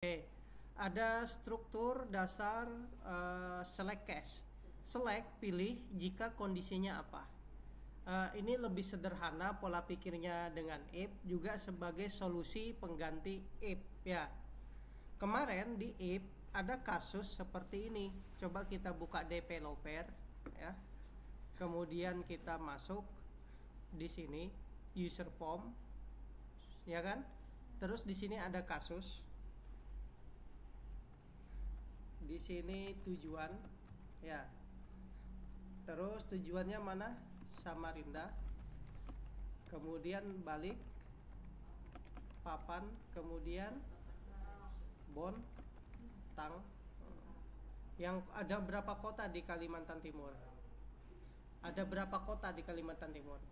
Oke, ada struktur dasar select cache. Select pilih jika kondisinya apa. Ini lebih sederhana pola pikirnya dengan if juga sebagai solusi pengganti if ya. Kemarin di if ada kasus seperti ini. Coba kita buka developer ya. Kemudian kita masuk di sini user form ya kan? Terus di sini ada kasus. Di sini tujuan ya, terus tujuannya mana? Samarinda, kemudian balik papan, kemudian Bontang. Yang ada berapa kota di Kalimantan Timur? Ada berapa kota di Kalimantan Timur?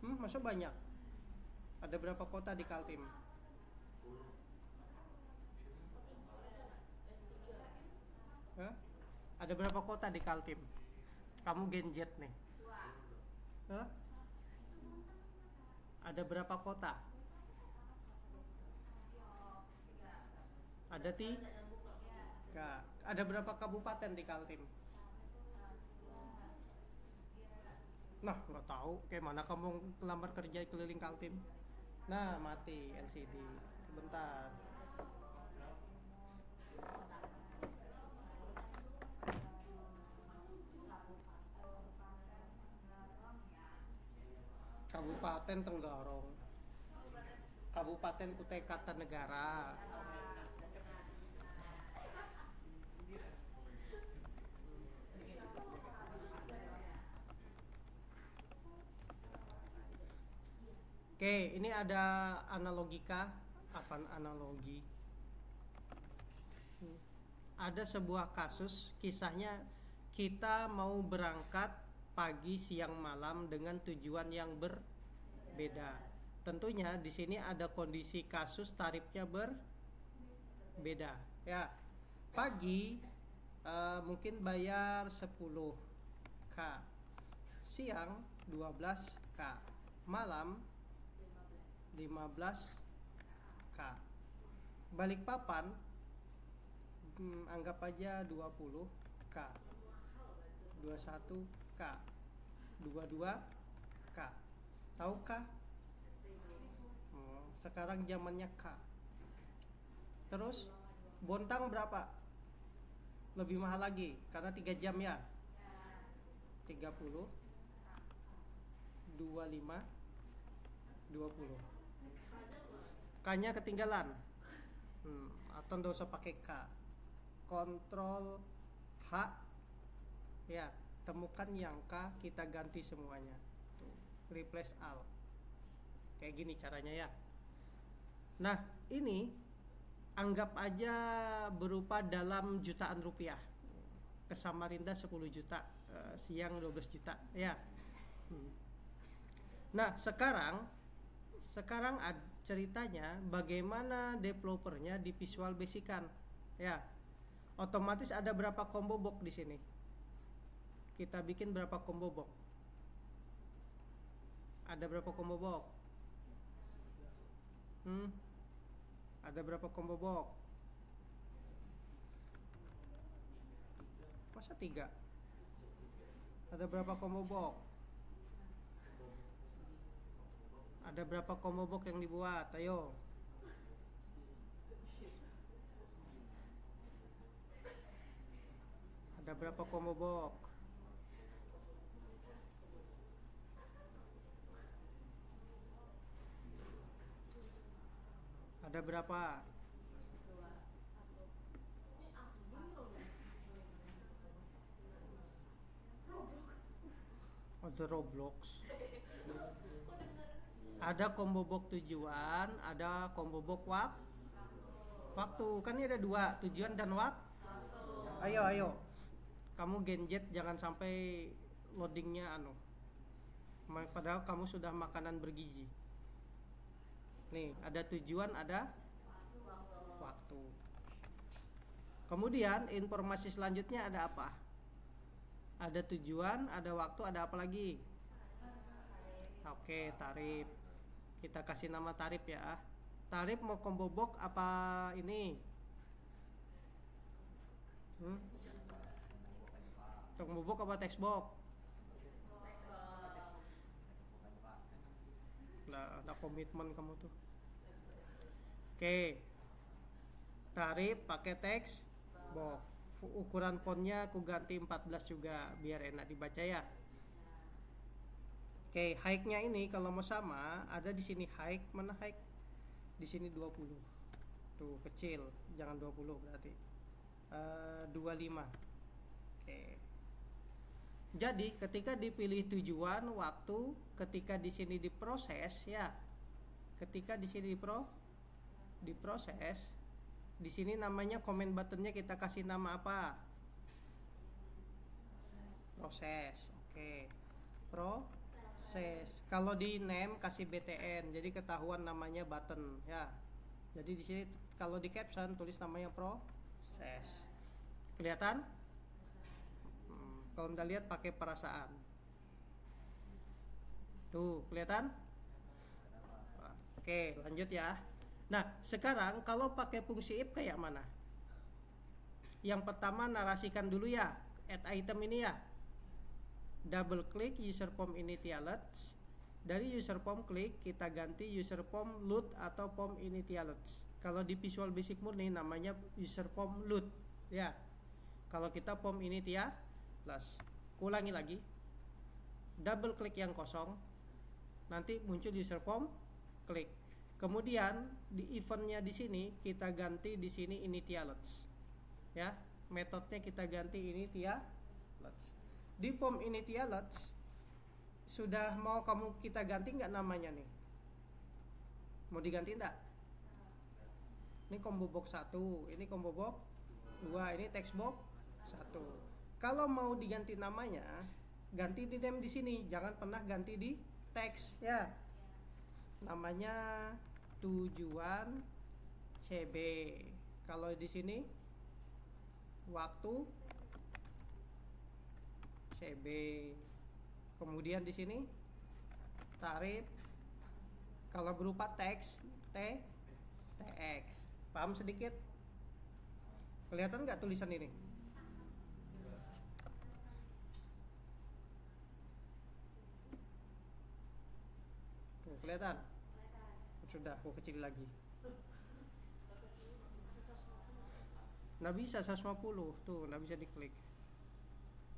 Masa banyak? Ada berapa kota di Kaltim? Hah? Ada berapa kota di Kaltim? Kamu Genjet nih. Hah? Ada berapa kota? Ada tiga. Ada berapa kabupaten di Kaltim? Nah, nggak tahu. Kayak mana kamu lamar kerja keliling Kaltim? Nah, mati LCD. Bentar. Kabupaten Tenggarong, Kabupaten Kutai Kartanegara. Oke, ini ada analogika. Apa analogi? Ada sebuah kasus, kisahnya kita mau berangkat pagi, siang, malam dengan tujuan yang berbeda. Tentunya di sini ada kondisi kasus tarifnya berbeda. Ya, pagi mungkin bayar 10.000, siang 12.000, malam 15.000. Balikpapan anggap aja 20.000, 21.000, 22.000. Tahukah? Sekarang zamannya K. Terus Bontang berapa? Lebih mahal lagi karena 3 jam ya. 30, 25, 20. K-nya ketinggalan. Atau nggak usah pakai K. Kontrol H ya, temukan yang K, kita ganti semuanya. Tuh, replace all. Kayak gini caranya ya. Nah, ini anggap aja berupa dalam jutaan rupiah. Ke Samarinda 10 juta, siang 12 juta ya. Nah, sekarang ceritanya bagaimana developernya di Visual Basic-an ya. Otomatis ada berapa combo box di sini? Kita bikin berapa combo box? Ada berapa combo box? Ada berapa combo box? Masa 3? Ada berapa combo box? Ada berapa combo box yang dibuat? Ayo. Ada berapa combo box? Ada berapa? Ada Roblox. Ada combo box tujuan, ada combo box waktu. Kan ini ada 2, tujuan dan waktu. Ayo. Kamu Genjet jangan sampai loadingnya padahal kamu sudah makanan bergizi. Nih, ada tujuan, ada waktu. Kemudian informasi selanjutnya ada apa? Ada tujuan, ada waktu, ada apa lagi? Oke, tarif. Kita kasih nama tarif ya. Tarif mau combo box apa ini? Combo box apa text box? Nah, ada komitmen kamu tuh. Oke. Tarif pakai text box. Ukuran fontnya aku ganti 14 juga biar enak dibaca ya. Oke, height-nya ini kalau mau sama ada di sini height, mana height? Di sini 20. Tuh kecil, jangan 20 berarti. 25. Oke. Jadi ketika dipilih tujuan, waktu, ketika di sini diproses ya. Ketika di sini diproses, di sini namanya comment buttonnya kita kasih nama apa? Proses. Oke. Proses. Kalau di name kasih btn, jadi ketahuan namanya button ya. Jadi di sini kalau di caption tulis namanya proses. Kelihatan? Kalau Anda lihat pakai perasaan. Tuh, kelihatan? Oke, lanjut ya. Nah, sekarang kalau pakai fungsi if kayak mana? Yang pertama narasikan dulu ya, add item ini ya. Double klik user form initialize. Dari user form klik kita ganti user form load atau form initialize. Kalau di Visual Basic murni namanya user form load ya. Kalau kita form initialize, ulangi lagi. Double klik yang kosong. Nanti muncul user form klik. Kemudian di eventnya di sini kita ganti di sini initialize. Ya, metodenya kita ganti initialize. Di form initialize sudah mau kita ganti nggak namanya nih? Mau diganti nggak? Ini combo box 1, ini combo box 2, ini text box 1. Kalau mau diganti namanya, ganti di name di sini, jangan pernah ganti di teks ya. Namanya tujuan CB. Kalau di sini waktu CB. Kemudian di sini tarif. Kalau berupa teks TX. Paham sedikit? Kelihatan nggak tulisan ini? Tuh, kelihatan? Sudah, aku kecil lagi. Nggak bisa 150 tuh, nggak bisa diklik.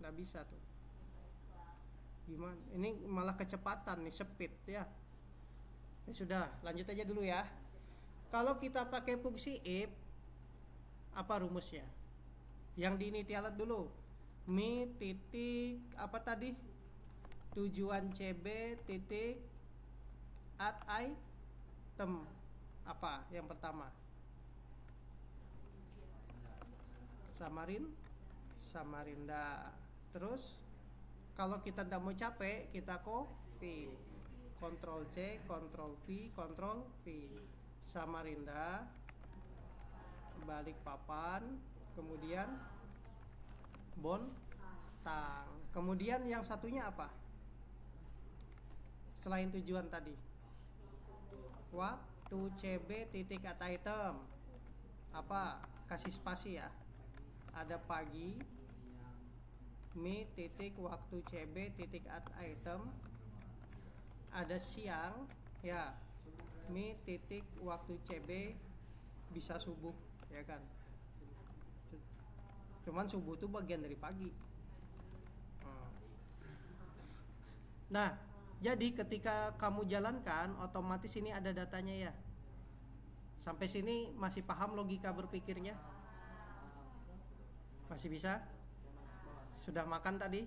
Nggak bisa tuh. Gimana? Ini malah kecepatan nih, speed ya. Ya sudah, lanjut aja dulu ya. Kalau kita pakai fungsi if, apa rumusnya? Yang di initialize dulu. Mi titik apa tadi? Tujuan CB titik add item. Apa yang pertama? Samarinda. Terus kalau kita tidak mau capek, kita copy. Ctrl C, Ctrl V, Ctrl V. Samarinda, Balikpapan, kemudian Bontang. Kemudian yang satunya apa? Selain tujuan tadi. Waktu CB titik add item. Apa? Kasih spasi ya. Ada pagi, mi titik waktu CB titik add item. Ada siang ya, mi titik waktu CB bisa subuh ya kan. Cuman subuh itu bagian dari pagi. Nah, jadi ketika kamu jalankan otomatis ini ada datanya ya. Sampai sini masih paham logika berpikirnya? Masih bisa? Sudah makan tadi?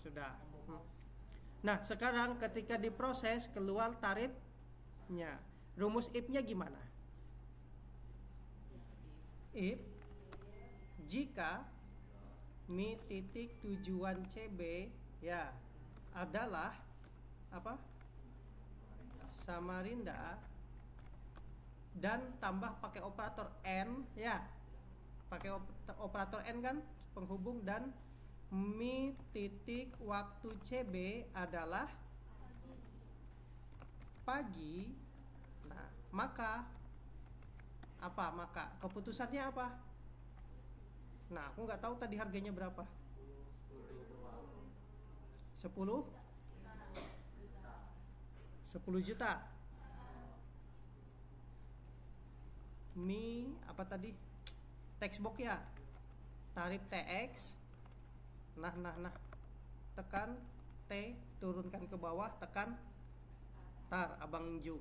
Sudah. Nah, sekarang ketika diproses keluar tarifnya. Rumus if-nya gimana? If jika mi titik tujuan CB ya adalah apa? Samarinda dan tambah pakai operator N ya. Pakai operator N kan penghubung, dan mi titik waktu CB adalah pagi. Nah, Maka apa? Maka keputusannya apa? Nah, aku nggak tahu tadi harganya berapa. 10 juta. Mi apa tadi? Textbox ya. Tarif TX. Nah. Tekan T, turunkan ke bawah, tekan tar, abang zoom.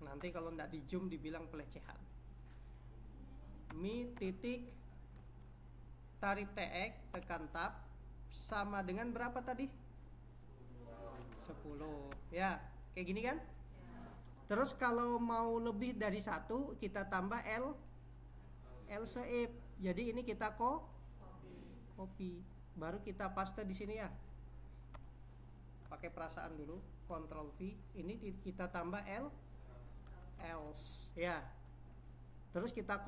Nanti kalau nggak di zoom dibilang pelecehan. Mi titik tarif TX, tekan tab, sama dengan berapa tadi? 10. Ya, kayak gini kan? Terus kalau mau lebih dari 1, kita tambah L shape. Jadi ini kita copy. Baru kita paste di sini ya. Pakai perasaan dulu, Ctrl V. Ini kita tambah else ya. Terus kita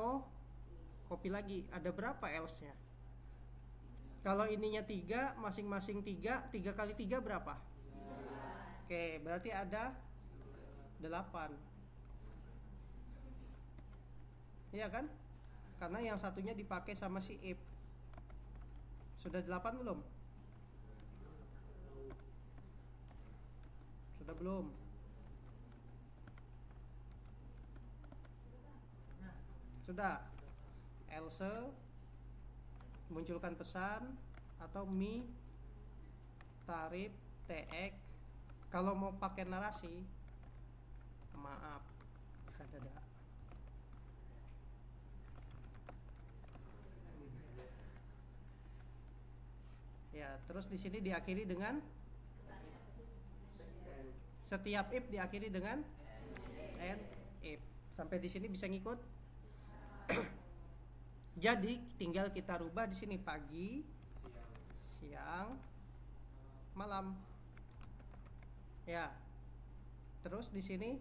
copy lagi. Ada berapa else-nya? Kalau ininya 3, masing-masing 3 kali 3 berapa? Oke, berarti ada 8. Iya kan? Karena yang satunya dipakai sama si if. Sudah 8 belum? Sudah belum? Sudah. Else munculkan pesan atau mi tarif TX. Kalau mau pakai narasi, maaf, kadada. Ya, terus di sini diakhiri dengan setiap if diakhiri dengan and if. Sampai di sini bisa ngikut? Jadi tinggal kita rubah di sini pagi, siang, malam. Ya. Terus di sini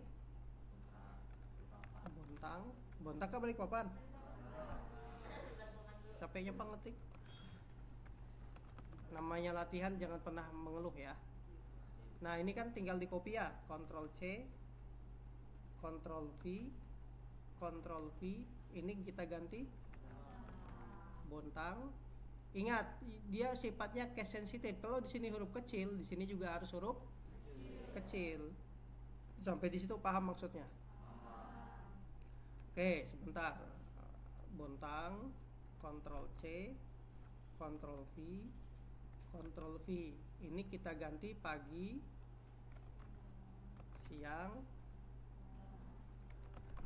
bontang ke balik papan. Capeknya pengetik. Namanya latihan, jangan pernah mengeluh ya. Nah, ini kan tinggal di copy ya. Ctrl C, Ctrl V, Ctrl V. Ini kita ganti bontang. Ingat, dia sifatnya case sensitive. Kalau di sini huruf kecil, di sini juga harus huruf kecil. Sampai di situ paham maksudnya? Oke, sebentar. Bontang, Ctrl C, Ctrl V, Ctrl V. Ini kita ganti pagi, siang,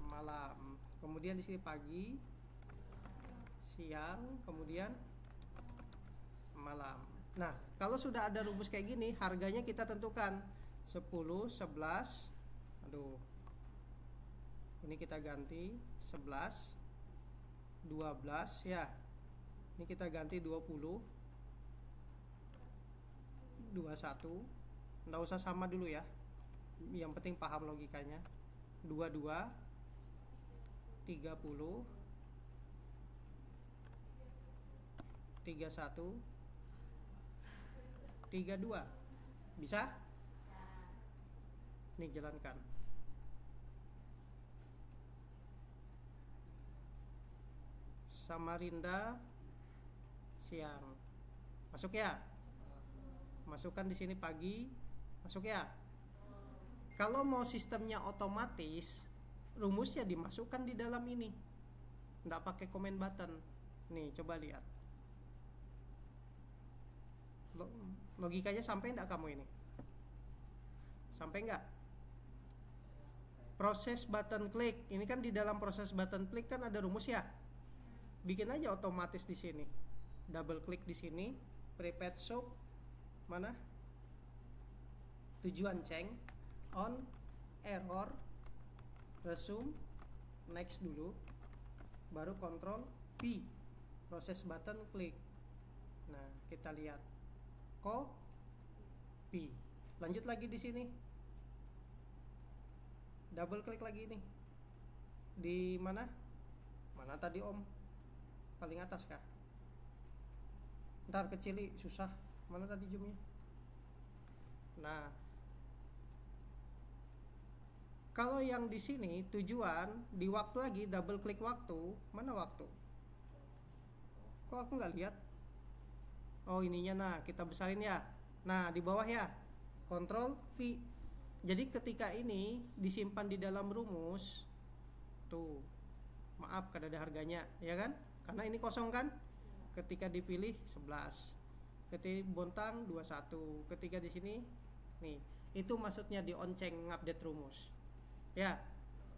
malam. Kemudian di sini pagi, siang, kemudian malam. Nah, kalau sudah ada rumus kayak gini, harganya kita tentukan 10, 11. Aduh. Ini kita ganti 11, 12 ya. Ini kita ganti 20, 21. Nggak usah sama dulu ya. Yang penting paham logikanya. 22, 30, 31, 32. Bisa? Nih jalankan. Samarinda siang. Masuk ya? Masukkan di sini pagi. Masuk ya? Kalau mau sistemnya otomatis, rumusnya dimasukkan di dalam ini. Nggak pakai comment button. Nih, coba lihat. Logikanya sampai nggak kamu ini? Sampai nggak? Proses button klik. Ini kan di dalam proses button klik kan ada rumus ya? Bikin aja otomatis di sini. Double klik di sini. Prepaid shop. Mana? Tujuan ceng. On. Error. Resume. Next dulu. Baru Ctrl V. Proses button klik. Nah, kita lihat. Copy. Lanjut lagi di sini. Double klik lagi nih. Di mana? Mana tadi Om? Paling atas kah? Ntar kecili susah. Mana tadi zoomnya? Nah, Kalau yang di sini tujuan di waktu lagi, double klik waktu, mana waktu? Kok aku nggak lihat? Oh ininya, nah kita besarin ya. Nah di bawah ya, Ctrl V. Jadi ketika ini disimpan di dalam rumus, tuh, maaf kada ada harganya, ya kan? Karena ini kosong kan? Ketika dipilih 11, ketika bontang 21, ketika di sini, nih, itu maksudnya di onceng ngupdate rumus. Ya,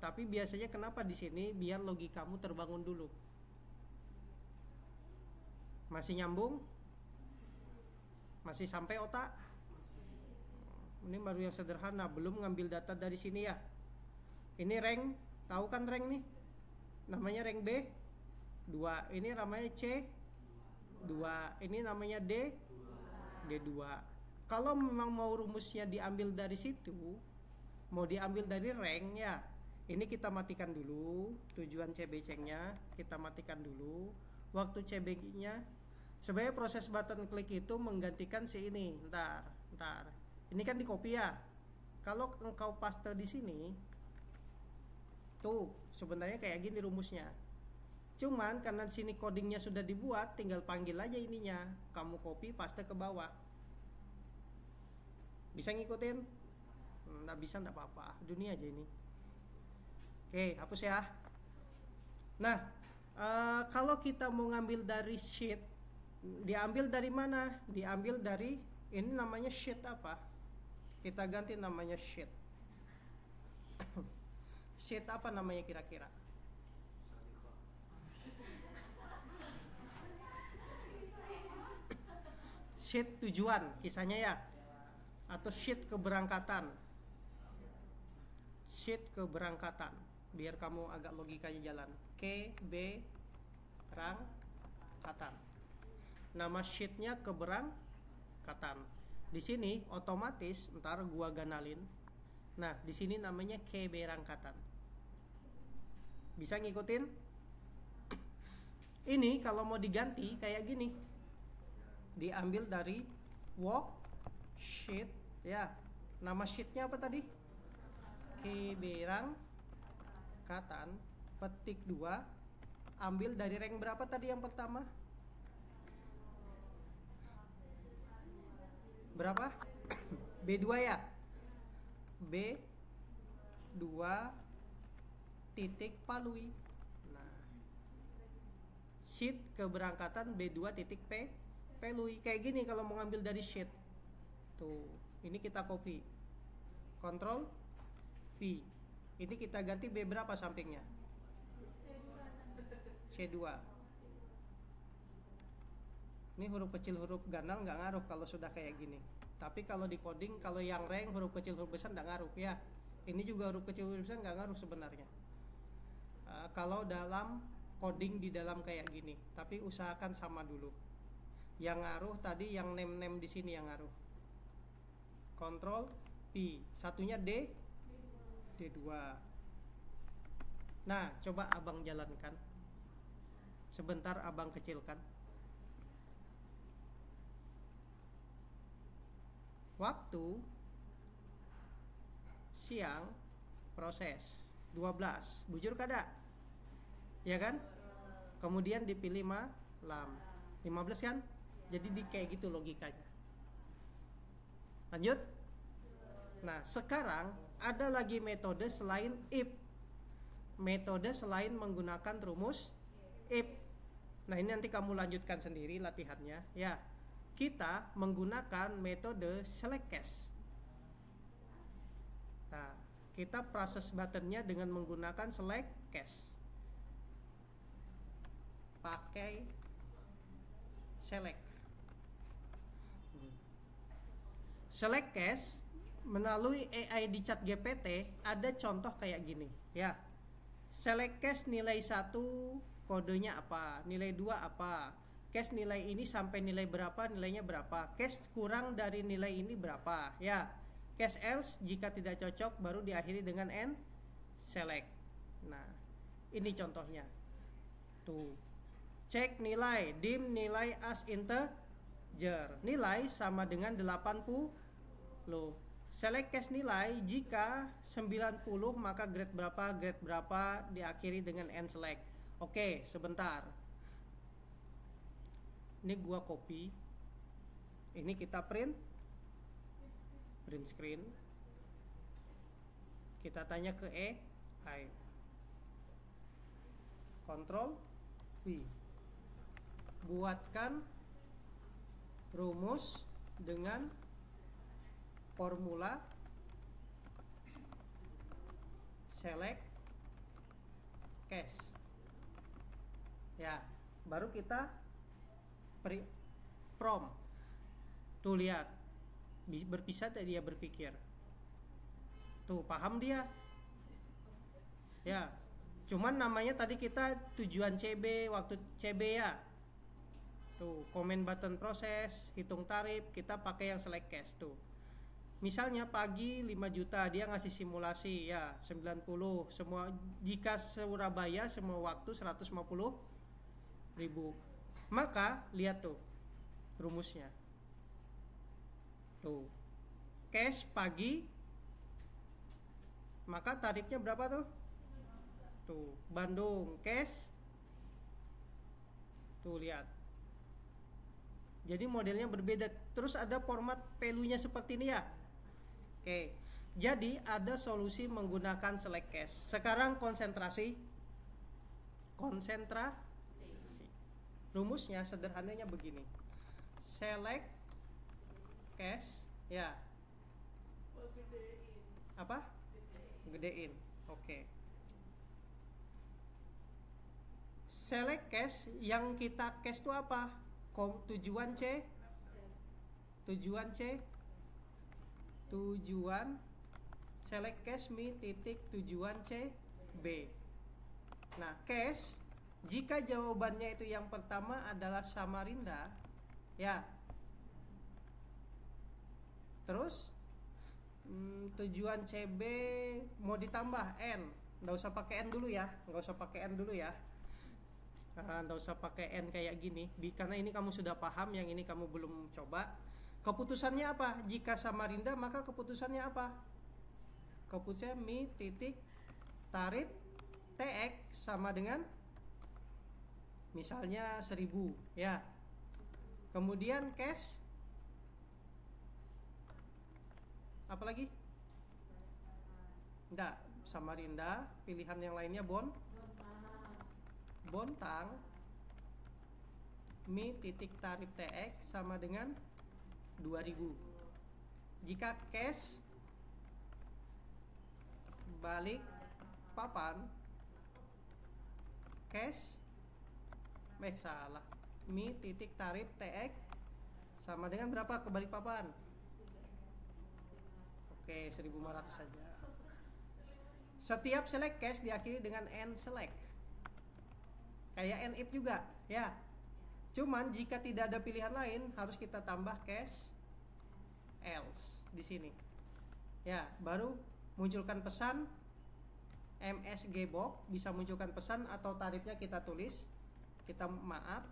tapi biasanya kenapa di sini biar logikamu terbangun dulu. Masih nyambung? Masih sampai otak? Ini baru yang sederhana, belum ngambil data dari sini ya. Ini rank, tahu kan rank nih? Namanya rank B 2, ini namanya C 2, ini namanya D 2. Kalau memang mau rumusnya diambil dari situ, mau diambil dari rank ya, ini kita matikan dulu tujuan CBC-nya, kita matikan dulu. Waktu CBC-nya sebenarnya proses button klik itu menggantikan si ini. Ntar. Ini kan di copy ya. Kalau engkau paste di sini, tuh sebenarnya kayak gini rumusnya. Cuman karena di sini codingnya sudah dibuat, tinggal panggil aja ininya. Kamu copy paste ke bawah. Bisa ngikutin? Nggak bisa nggak apa-apa, dunia aja ini. Oke, hapus ya. Nah, kalau kita mau ngambil dari sheet, diambil dari mana? Diambil dari, ini namanya sheet apa? Kita ganti namanya sheet. Sheet apa namanya kira-kira? Sheet tujuan kisahnya ya, atau sheet keberangkatan. Sheet keberangkatan, biar kamu agak logikanya jalan. Keberangkatan. Nama sheetnya keberangkatan. Di sini otomatis ntar gua ganalin. Nah di sini namanya keberangkatan. Bisa ngikutin? Ini kalau mau diganti kayak gini, diambil dari worksheet ya. Nama sheetnya apa tadi? Keberangkatan, petik 2, ambil dari rank berapa tadi yang pertama? Berapa? B2 ya? B2 titik Palui. Nah, sheet keberangkatan B2 titik Palui. Kayak gini kalau mau ngambil dari sheet. Tuh, ini kita copy. Ctrl V. Ini kita ganti B berapa sampingnya? C2. Ini huruf kecil huruf ganal nggak ngaruh kalau sudah kayak gini. Tapi kalau di coding, kalau yang rank huruf kecil huruf besar nggak ngaruh ya. Ini juga huruf kecil huruf besar nggak ngaruh sebenarnya. Kalau dalam coding di dalam kayak gini, tapi usahakan sama dulu. Yang ngaruh tadi yang name di sini yang ngaruh. Ctrl P. Satunya D2. Nah, coba abang jalankan. Sebentar abang kecilkan. Waktu siang proses 12. Bujur kada? Ya kan? Kemudian dipilih malam 15 kan? Jadi di kayak gitu logikanya. Lanjut. Nah, sekarang ada lagi metode selain if. Metode selain menggunakan rumus if. Nah, ini nanti kamu lanjutkan sendiri latihannya ya. Kita menggunakan metode select case. Nah, kita proses buttonnya dengan menggunakan select case. Pakai select. Select case melalui AI di ChatGPT ada contoh kayak gini ya. Select case nilai 1 kodenya apa, nilai 2 apa, case nilai ini sampai nilai berapa, nilainya berapa, case kurang dari nilai ini berapa ya. Case else jika tidak cocok baru diakhiri dengan n select. Nah, ini contohnya. Tuh. Cek nilai, dim nilai as integer. Nilai sama dengan 80. Select case nilai jika 90 maka grade berapa diakhiri dengan N select. Oke, sebentar. Ini gua copy. Ini kita print screen. Kita tanya ke AI. Ctrl V. Buatkan rumus dengan formula select case. Ya, baru kita prompt. Tuh lihat, berpisah tadi dia berpikir. Tuh paham dia. Ya, cuman namanya tadi kita tujuan CB waktu CB ya. Tuh comment button proses, hitung tarif, kita pakai yang select case tuh. Misalnya pagi 5 juta, dia ngasih simulasi ya 90 semua, jika Surabaya semua waktu 150.000. Maka lihat tuh rumusnya. Tuh. Cash pagi, maka tarifnya berapa tuh? Tuh, Bandung cash. Tuh lihat. Jadi modelnya berbeda. Terus ada format value-nya seperti ini ya. Oke, jadi ada solusi menggunakan select case. Sekarang konsentrasi. Rumusnya sederhananya begini. Select case, ya. Apa? Gedein. Oke. Select case yang kita case itu apa? Tujuan select case mi titik tujuan C B. Nah, case jika jawabannya itu yang pertama adalah Samarinda, ya. Terus tujuan CB mau ditambah N, nggak usah pakai N dulu ya, nggak usah pakai N kayak gini, karena ini kamu sudah paham, yang ini kamu belum coba. Keputusannya apa? Jika Samarinda maka keputusannya apa? Keputusannya mi titik tarif TX sama dengan misalnya 1000 ya. Kemudian cash apa lagi? Enggak, Samarinda, pilihan yang lainnya Bontang mi titik tarif TX sama dengan 2000. Jika cash balik papan cash salah, mi titik tarif TX sama dengan berapa kebalik papan? Oke, 1500 saja. Setiap select cache diakhiri dengan N select. Kayak N if juga, ya. Cuman jika tidak ada pilihan lain harus kita tambah cache else di sini. Ya, baru munculkan pesan MSG box, bisa munculkan pesan atau tarifnya kita tulis. Kita maaf.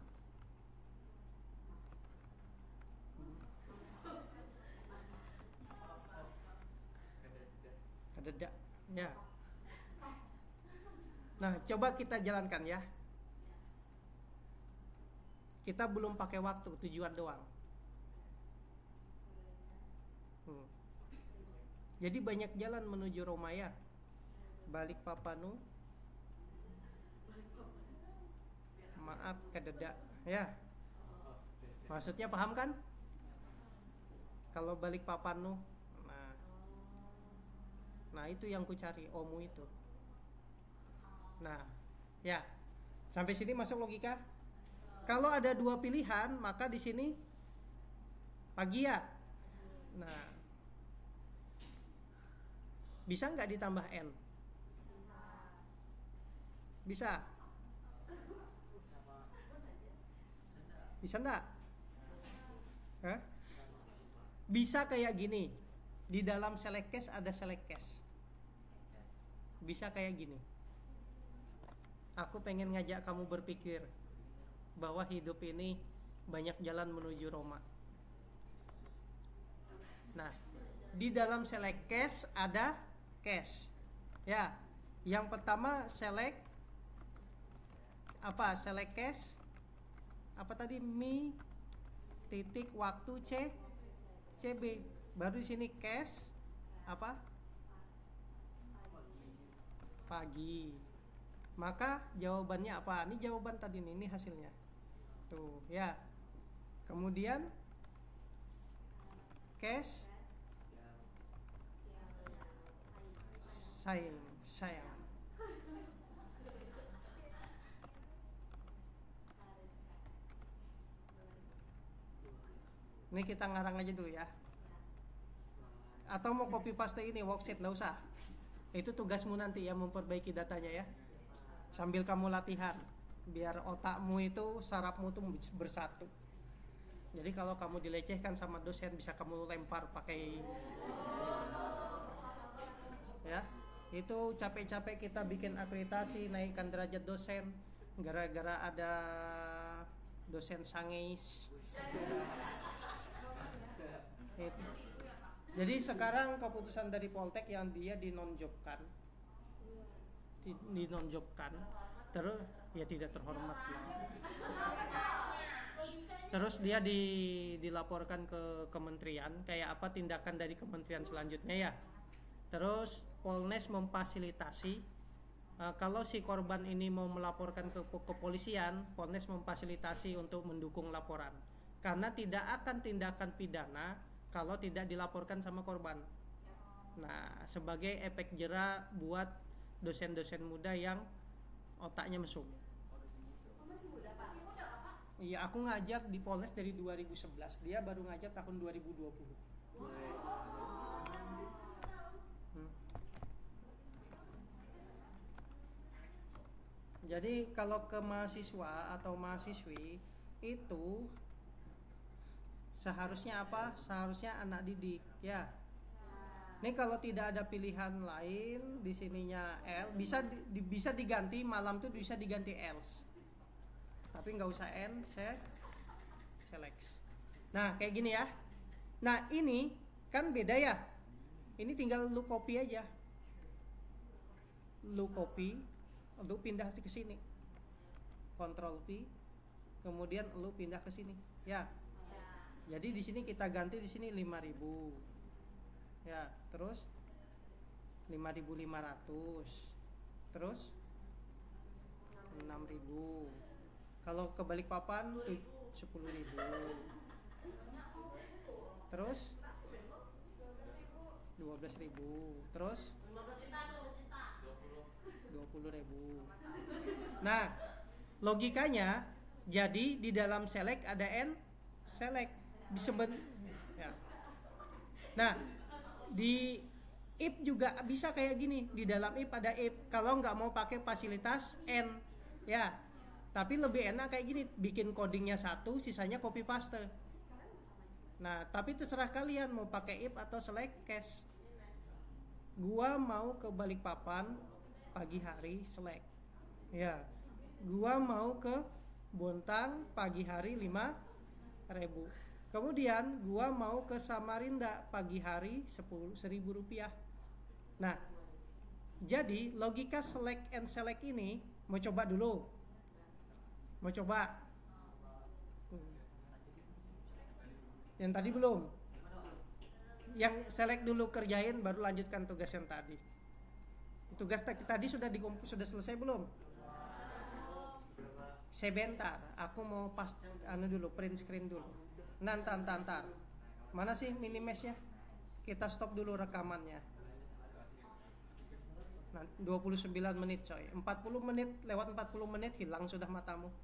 Kededak, ya. Nah, coba kita jalankan ya. Kita belum pakai waktu, tujuan doang. Jadi banyak jalan menuju Romaya. Balikpapanu. Maaf, kededak, ya. Maksudnya paham kan? Kalau Balikpapanu, nah itu yang ku cari, omu itu. Nah, ya. Sampai sini masuk logika? Kalau ada dua pilihan, maka di sini pagi ya. Nah, bisa nggak ditambah N? Bisa. Bisa nggak? Bisa kayak gini. Di dalam select case ada select case. Bisa kayak gini. Aku pengen ngajak kamu berpikir bahwa hidup ini banyak jalan menuju Roma. Nah, Di dalam select case ada case. Ya. Yang pertama select apa? Select case. Apa tadi? Mi titik waktu CB. Baru di sini case apa? Pagi. Maka jawabannya apa? Ini jawaban tadi nih, ini hasilnya. Tuh, ya. Kemudian case sayang. Ini kita ngarang aja dulu ya. Atau mau copy paste ini worksheet, nggak usah. Itu tugasmu nanti ya, memperbaiki datanya ya. Sambil kamu latihan, biar otakmu itu, sarafmu tuh bersatu. Jadi kalau kamu dilecehkan sama dosen, bisa kamu lempar pakai ya. Itu capek-capek kita bikin akreditasi, naikkan derajat dosen, gara-gara ada dosen sangeis. Itu. Jadi sekarang keputusan dari Poltek yang dia dinonjobkan, terus ya tidak terhormat lah. Terus dia dilaporkan ke kementerian, kayak apa tindakan dari kementerian selanjutnya ya. Terus Polnes memfasilitasi, kalau si korban ini mau melaporkan ke kepolisian, Polnes memfasilitasi untuk mendukung laporan. Karena tidak akan tindakan pidana kalau tidak dilaporkan sama korban. Nah, sebagai efek jera buat dosen-dosen muda yang otaknya mesum. Iya, aku ngajar di Polnes dari 2011. Dia baru ngajar tahun 2020. Jadi kalau ke mahasiswa atau mahasiswi itu seharusnya apa? Seharusnya anak didik ya. Ini kalau tidak ada pilihan lain, di sininya L, bisa diganti, malam tuh bisa diganti else. Tapi nggak usah N, select. Nah kayak gini ya. Nah ini kan beda ya. Ini tinggal lu copy aja. Lu copy, lu pindah ke sini. Ctrl P, kemudian lu pindah ke sini. Ya. Jadi di sini kita ganti di sini 5.000. Ya, terus 5.500. Terus 6.000. Kalau ke Balikpapan 10.000. Terus 12.000. Terus 20.000. Nah, logikanya jadi di dalam select ada N select bisa ya. Nah, di if juga bisa kayak gini. Di dalam if ada if. Kalau nggak mau pakai fasilitas N ya. Tapi lebih enak kayak gini, bikin codingnya satu, sisanya copy paste. Nah, tapi terserah kalian mau pakai if atau select case. Gua mau ke Balikpapan pagi hari select. Ya. Gua mau ke Bontang pagi hari 5.000. Kemudian gua mau ke Samarinda pagi hari 1.000 rupiah. Nah, jadi logika select and select ini mau coba dulu. Mau coba? Yang tadi belum. Yang select dulu kerjain, baru lanjutkan tugas yang tadi. Tugas tadi sudah selesai belum? Sebentar, aku mau print screen dulu. Nantar. Mana sih minimesnya? Kita stop dulu rekamannya. 29 menit coy. 40 menit, lewat 40 menit hilang sudah matamu.